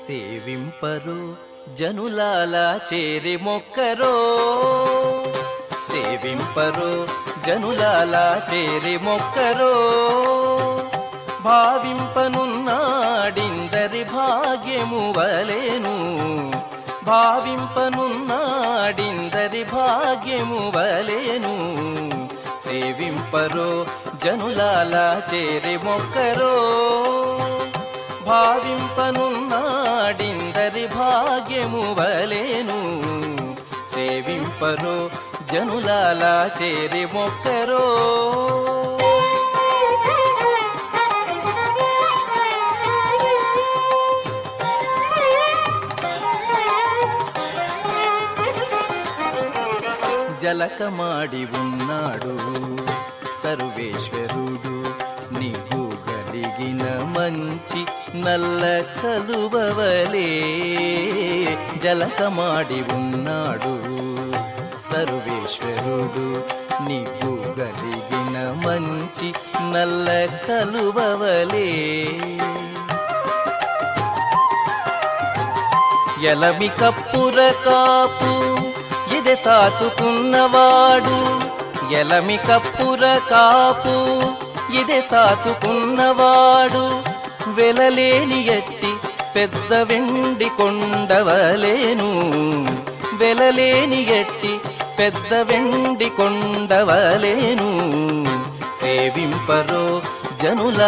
సేవింపరు జనులాల చేరి మొక్కరో, సేవింపరు జనులాల చేరి మొక్కరో, భావింపనున్నాడిందరి భాగ్యము వలెను, భావింపనున్నాడిందరి భాగ్యము వలెను. సేవింపరో జనులాల చేరి మొక్కరో, భావింపనున్నాడిందరి భాగ్యము వలెను. సేవింపరో జనులాల చేరి మొక్కరో. జలకమాడి ఉన్నాడు సర్వేశ్వరుడు, నీవు గలిగిన మంచి నల్ల కలువవలే. జలకమాడి ఉన్నాడు సర్వేశ్వరుడు, నీవు గలిగిన మంచి నల్ల కలువవలే. ఎలమి కప్పుర కాపు ఇదే చాతుకున్నవాడు, ఎలమి కప్పుర కాపు ఇదే చాతుకున్నవాడు, వెలలేని ఎట్టి పెద్ద వెండి కొండవలేను, వెలలేని ఎట్టి పెద్ద వెండి కొండవలేను. సేవింపరో జనుల